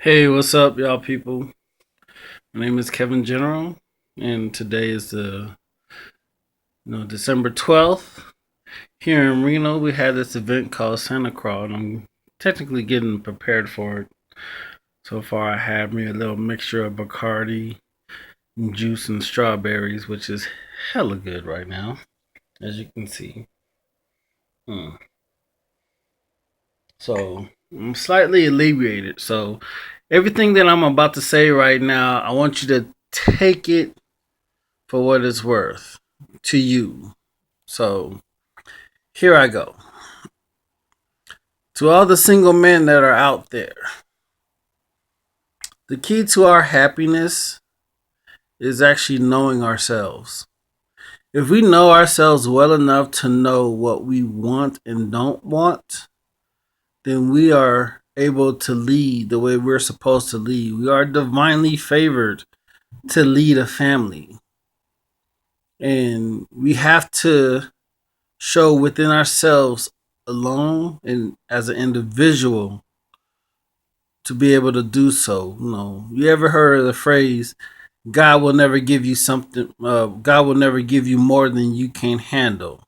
Hey, what's up, y'all people? My name is Kevin General, and today is the December 12th. Here in Reno, we had this event called Santa Claus, and I'm technically getting prepared for it. So far, I have me a little mixture of Bacardi, and juice, and strawberries, which is hella good right now, as you can see. Mm. So I'm slightly alleviated. So everything that I'm about to say right now, I want you to take it for what it's worth to you. So here I go. To all the single men that are out there, the key to our happiness is actually knowing ourselves. If we know ourselves well enough to know what we want and don't want, then we are able to lead the way we're supposed to lead. We are divinely favored to lead a family. And we have to show within ourselves alone and as an individual to be able to do so. You ever heard of the phrase, God will never give you something, God will never give you more than you can handle.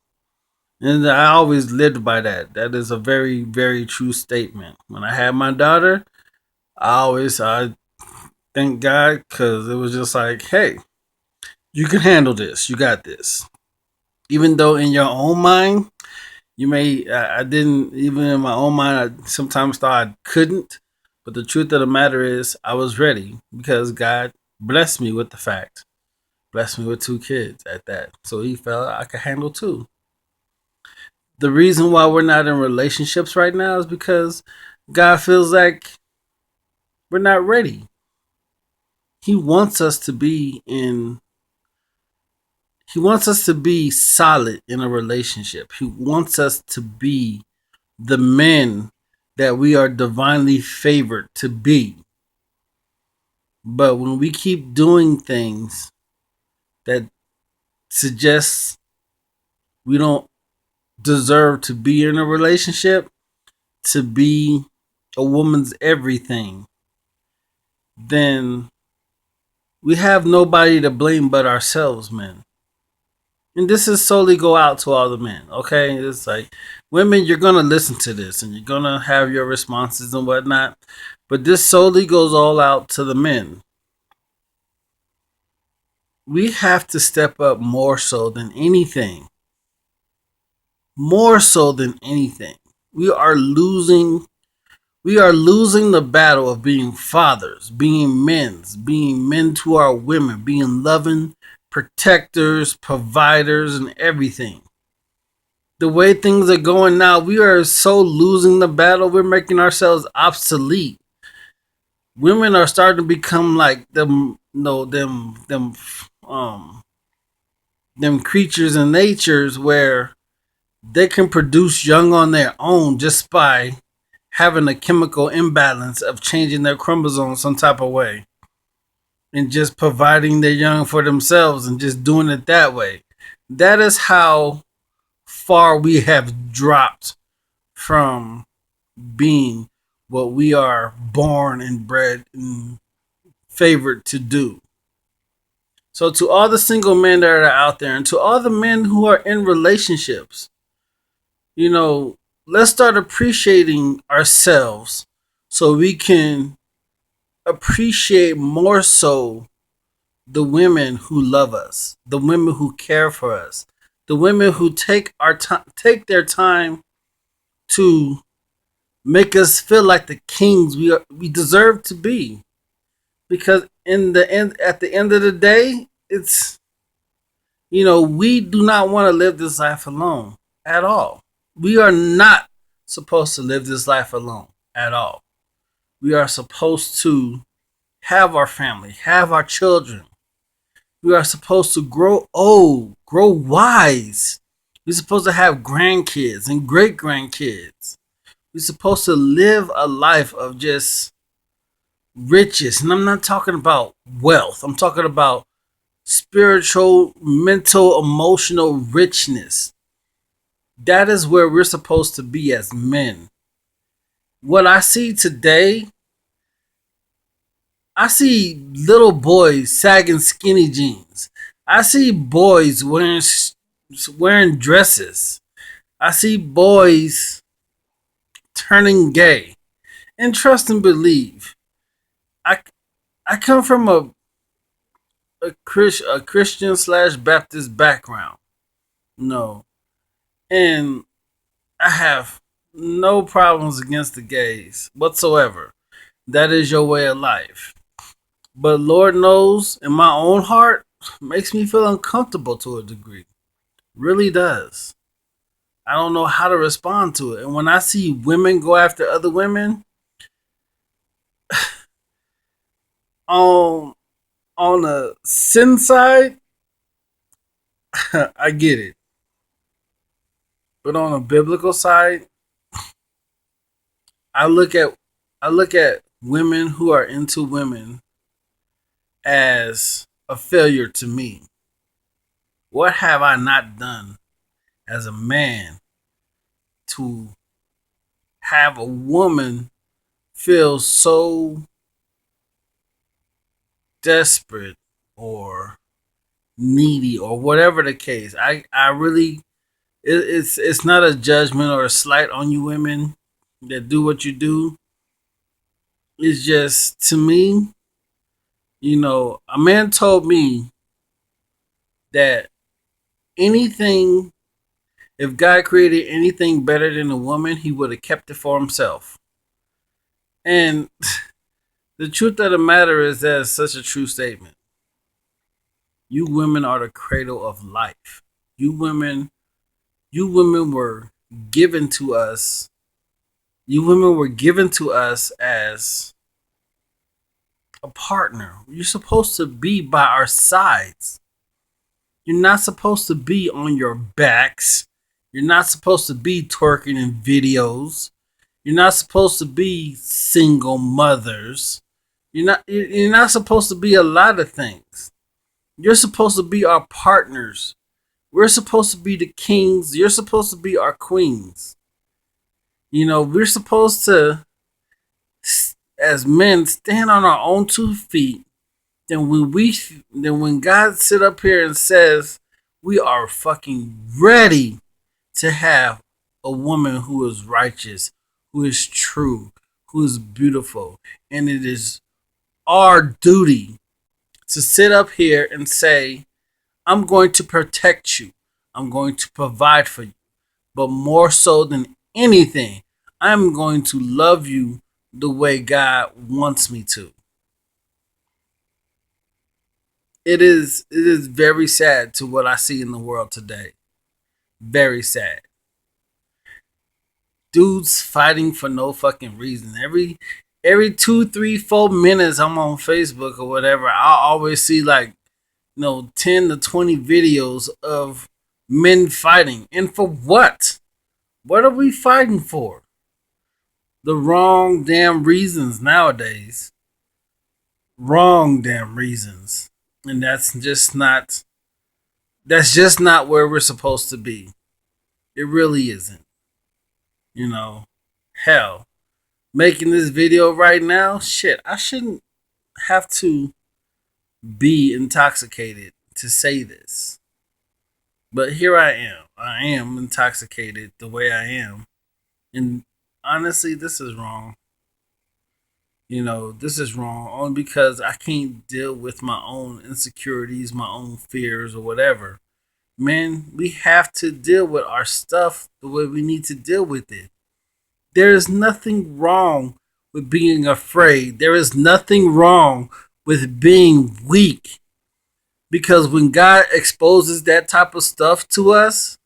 And I always lived by that. That is a very, very true statement. When I had my daughter, I thank God because it was just like, hey, you can handle this. You got this. Even though in your own mind, I didn't, even in my own mind, I sometimes thought I couldn't. But the truth of the matter is, I was ready because God blessed me with the fact, blessed me with two kids at that. So He felt I could handle two. The reason why we're not in relationships right now is because God feels like we're not ready. He wants us to be in He wants us to be solid in a relationship. He wants us to be the men that we are divinely favored to be. But when we keep doing things that suggest we don't deserve to be in a relationship, to be a woman's everything, then we have nobody to blame but ourselves, men. And this is solely go out to all the men, okay? It's like, women, you're gonna listen to this and you're gonna have your responses and whatnot. But this solely goes all out to the men. We have to step up more so than anything. More so than anything. We are losing we are losing the battle of being fathers, being men to our women, being loving protectors, providers, and everything. The way things are going now, we are so losing the battle. We're making ourselves obsolete. Women are starting to become like them, um, them creatures in natures where they can produce young on their own just by having a chemical imbalance of changing their chromosomes some type of way and just providing their young for themselves and just doing it that way. That is how far we have dropped from being what we are born and bred and favored to do. So, to all the single men that are out there and to all the men who are in relationships, you know, let's start appreciating ourselves so we can appreciate more so the women who love us, the women who care for us, the women who take their time to make us feel like the kings we deserve to be. Because at the end of the day, it's, we do not want to live this life alone at all. We are not supposed to live this life alone at all. We are supposed to have our family, have our children. We are supposed to grow old, grow wise. We're supposed to have grandkids and great grandkids. We're supposed to live a life of just riches. And I'm not talking about wealth, I'm talking about spiritual, mental, emotional richness. That is where we're supposed to be as men. What I see today I see little boys sagging skinny jeans. I see boys wearing dresses. I see boys turning gay. And trust and believe. I I come from a Christian slash Baptist background. No, and I have no problems against the gays whatsoever. That is your way of life. But Lord knows, in my own heart, makes me feel uncomfortable to a degree. Really does. I don't know how to respond to it. And when I see women go after other women, on on the sin side, I get it. But on a biblical side, I look at I look at women who are into women as a failure to me. What have I not done as a man to have a woman feel so desperate or needy or whatever the case? I really it's not a judgment or a slight on you women that do what you do. It's just to me, a man told me that anything, if God created anything better than a woman, he would have kept it for himself. And the truth of the matter is that it's such a true statement. You women are the cradle of life. You women, you women were given to us. You women were given to us as a partner. You're supposed to be by our sides. You're not supposed to be on your backs. You're not supposed to be twerking in videos. You're not supposed to be single mothers. You're not supposed to be a lot of things. You're supposed to be our partners. We're supposed to be the kings. You're supposed to be our queens. We're supposed to, as men, stand on our own 2 feet. Then when God sit up here and says we are fucking ready to have a woman who is righteous, who is true, who is beautiful, and it is our duty to sit up here and say, I'm going to protect you. I'm going to provide for you. But more so than anything, I'm going to love you the way God wants me to. It is very sad to what I see in the world today. Very sad. Dudes fighting for no fucking reason. Every 2, 3, 4 minutes I'm on Facebook or whatever, I always see like 10 to 20 videos of men fighting. And for what? What are we fighting for? The wrong damn reasons nowadays. Wrong damn reasons. And that's just not where we're supposed to be. It really isn't. You know. Hell. Making this video right now, shit, I shouldn't have to be intoxicated to say this. But here I am. I am intoxicated the way I am. And honestly, this is wrong. This is wrong only because I can't deal with my own insecurities, my own fears, or whatever. Man, we have to deal with our stuff the way we need to deal with it. There is nothing wrong with being afraid. There is nothing wrong with being weak. Because when God exposes that type of stuff to us,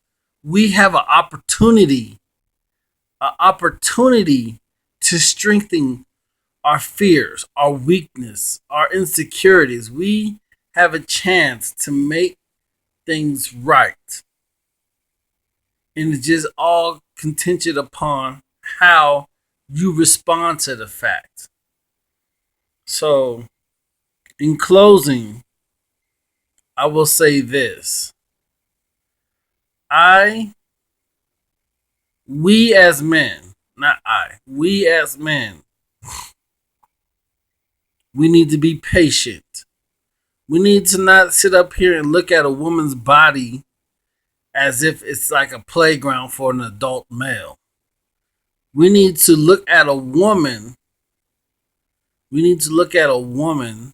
we have an opportunity to strengthen our fears, our weakness, our insecurities. We have a chance to make things right. And it's just all contingent upon how you respond to the fact. So, in closing, I will say this. I, we as men, not I, we as men We need to be patient. We need to not sit up here and look at a woman's body as if it's like a playground for an adult male. We need to look at a woman. We need to look at a woman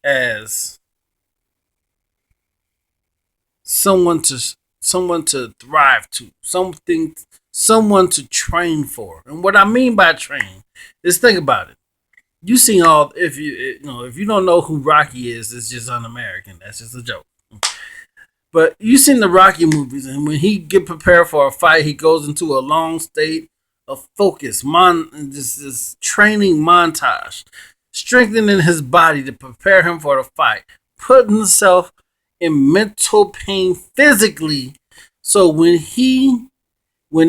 as someone to someone to thrive to, someone to train for. And what I mean by train is, think about it. You seen all, if you don't know who Rocky is, it's just un-American. That's just a joke. But you seen the Rocky movies, and when he get prepared for a fight, he goes into a long state of focus, this training montage, strengthening his body to prepare him for the fight, putting himself in mental pain physically, so when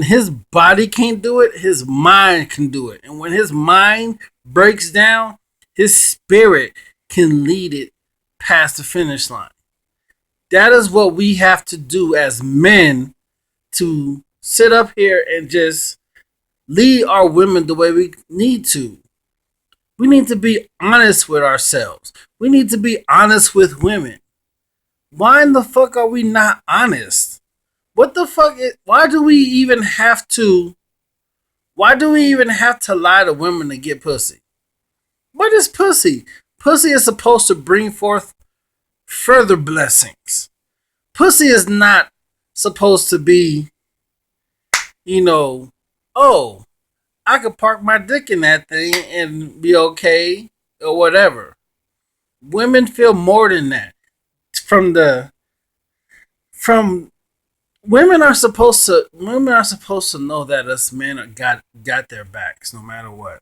his body can't do it, his mind can do it, and when his mind breaks down, his spirit can lead it past the finish line. That is what we have to do as men, to sit up here and just lead our women the way we need to. We need to be honest with ourselves. We need to be honest with women. Why in the fuck are we not honest? What the fuck why do we even have to lie to women to get pussy? What is pussy? Pussy is supposed to bring forth further blessings. Pussy is not supposed to be, oh, I could park my dick in that thing and be okay or whatever. Women feel more than that. From women are supposed to know that us men got their backs no matter what.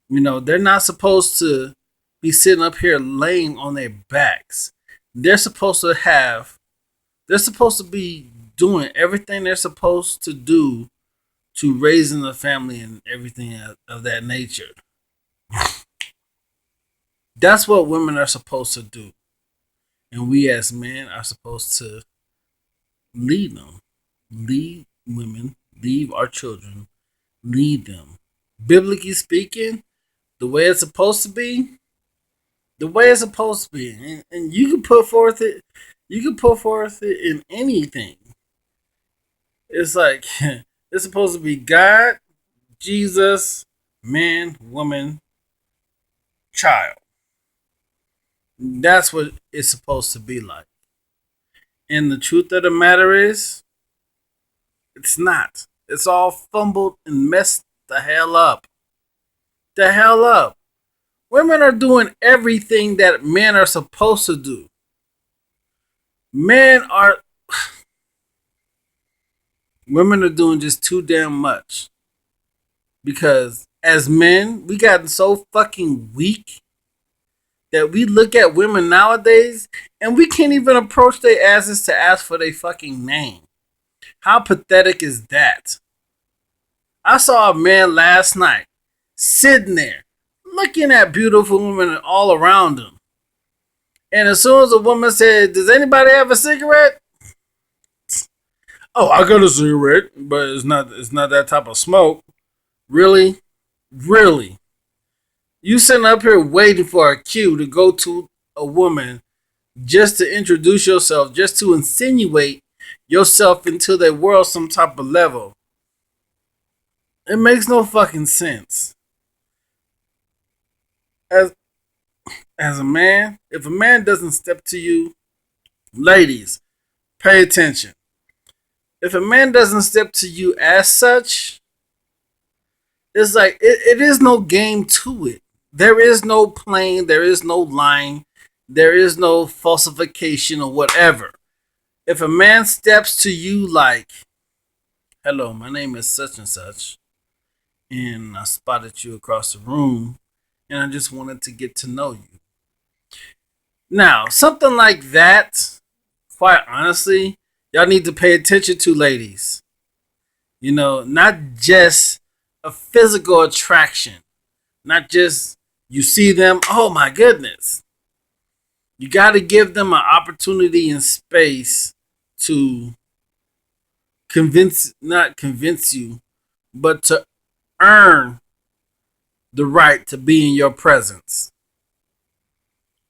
They're not supposed to be sitting up here laying on their backs. They're supposed to be doing everything they're supposed to do to raising the family and everything of that nature. That's what women are supposed to do. And we as men are supposed to lead them. Lead women, lead our children, lead them. Biblically speaking, the way it's supposed to be, and you can put forth it in anything. It's like it's supposed to be God, Jesus, man, woman, child. That's what it's supposed to be like. And the truth of the matter is, it's not. It's all fumbled and messed the hell up. The hell up. Women are doing everything that men are supposed to do. Women are doing just too damn much. Because as men, we gotten so fucking weak that we look at women nowadays and we can't even approach their asses to ask for their fucking name. How pathetic is that? I saw a man last night sitting there looking at beautiful women all around him. And as soon as a woman said, "Does anybody have a cigarette?" "Oh, I got a cigarette, but it's not that type of smoke." Really? Really? You sitting up here waiting for a cue to go to a woman just to introduce yourself, just to insinuate yourself into their world some type of level. It makes no fucking sense. As a man, if a man doesn't step to you, ladies, pay attention. If a man doesn't step to you as such, it's like it is no game to it. There is no playing, there is no lying, there is no falsification or whatever. If a man steps to you like, "Hello, my name is such and such, and I spotted you across the room, and I just wanted to get to know you." Now, something like that, quite honestly, y'all need to pay attention to, ladies. Not just a physical attraction, not just you see them, oh my goodness. You got to give them an opportunity and space to not convince you, but to earn the right to be in your presence.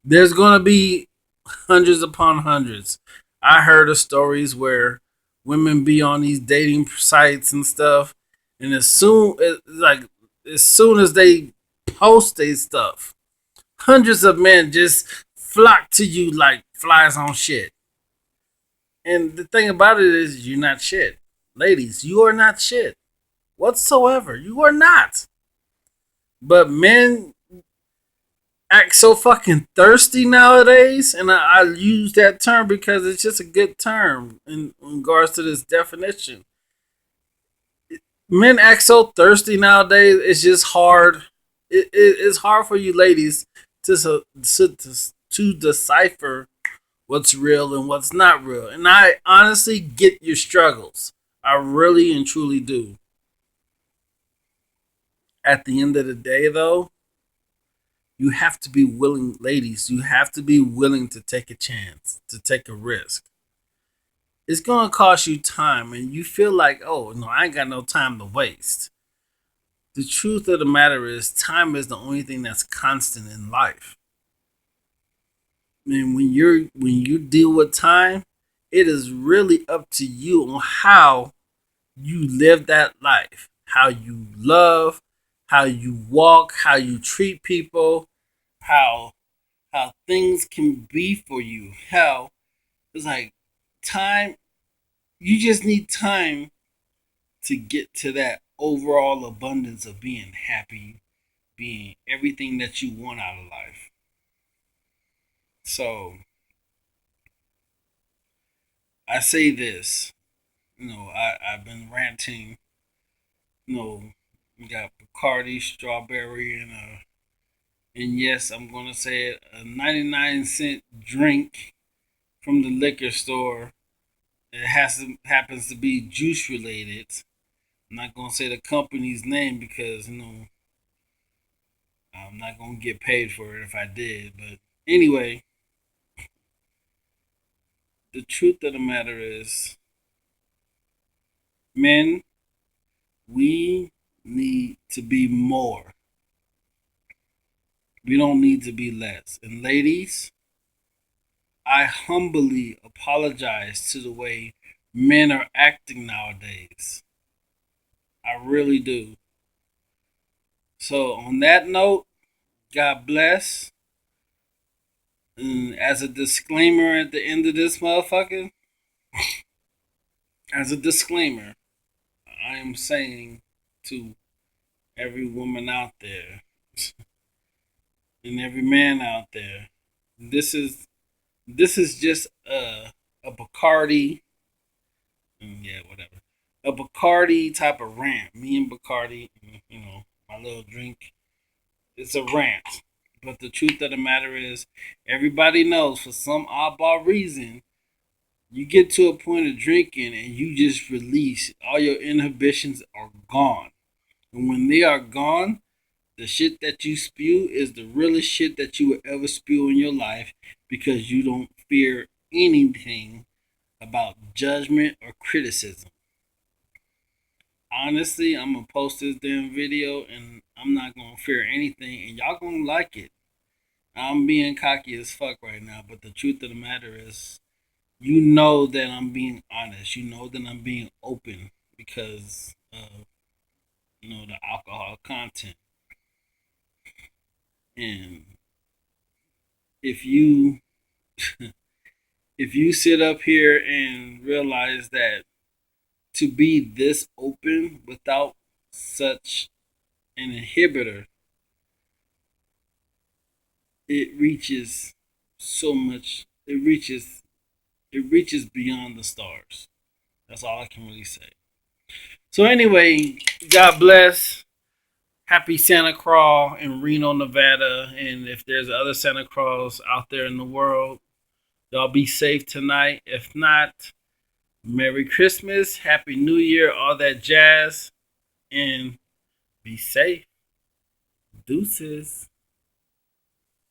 There's going to be hundreds upon hundreds. I heard of stories where women be on these dating sites and stuff, and as soon as they post their stuff, hundreds of men just flock to you like flies on shit. And the thing about it is, you're not shit, ladies. You are not shit whatsoever. You are not. But men act so fucking thirsty nowadays, and I use that term because it's just a good term in regards to this definition. Men act so thirsty nowadays. It's just hard. It's hard for you ladies to decipher what's real and what's not real. And I honestly get your struggles. I really and truly do. At the end of the day, though, you have to be willing, ladies, you have to be willing to take a chance, to take a risk. It's going to cost you time, and you feel like, oh, no, I ain't got no time to waste. The truth of the matter is, time is the only thing that's constant in life. And when you deal with time, it is really up to you on how you live that life, how you love, how you walk, how you treat people, how things can be for you. How it's like time. You just need time to get to that overall abundance of being happy, being everything that you want out of life. So I say this, I've been ranting. We got Bacardi, strawberry, and yes, I'm gonna say it, a 99-cent drink from the liquor store. It happens to be juice related. I'm not gonna say the company's name because I'm not gonna get paid for it if I did. But anyway, the truth of the matter is, men, we need to be more. We don't need to be less. And ladies, I humbly apologize to the way men are acting nowadays. I really do. So, on that note, God bless. And as a disclaimer at the end of this motherfucker, as a disclaimer, I am saying to every woman out there and every man out there, this is just a Bacardi, yeah, whatever, a Bacardi type of rant. Me and Bacardi, my little drink. It's a rant. But the truth of the matter is, everybody knows for some oddball reason, you get to a point of drinking and you just release. All your inhibitions are gone. And when they are gone, the shit that you spew is the realest shit that you will ever spew in your life because you don't fear anything about judgment or criticism. Honestly, I'm gonna post this damn video and I'm not gonna fear anything and y'all gonna like it. I'm being cocky as fuck right now, but the truth of the matter is, you know that I'm being honest. You know that I'm being open because of the alcohol content. And if you if you sit up here and realize that to be this open without such an inhibitor, it reaches so much. It reaches beyond the stars. That's all I can really say. So anyway, God bless. Happy Santa Claus in Reno, Nevada. And if there's other Santa Claus out there in the world, y'all be safe tonight. If not, Merry Christmas, Happy New Year, all that jazz. And be safe. Deuces.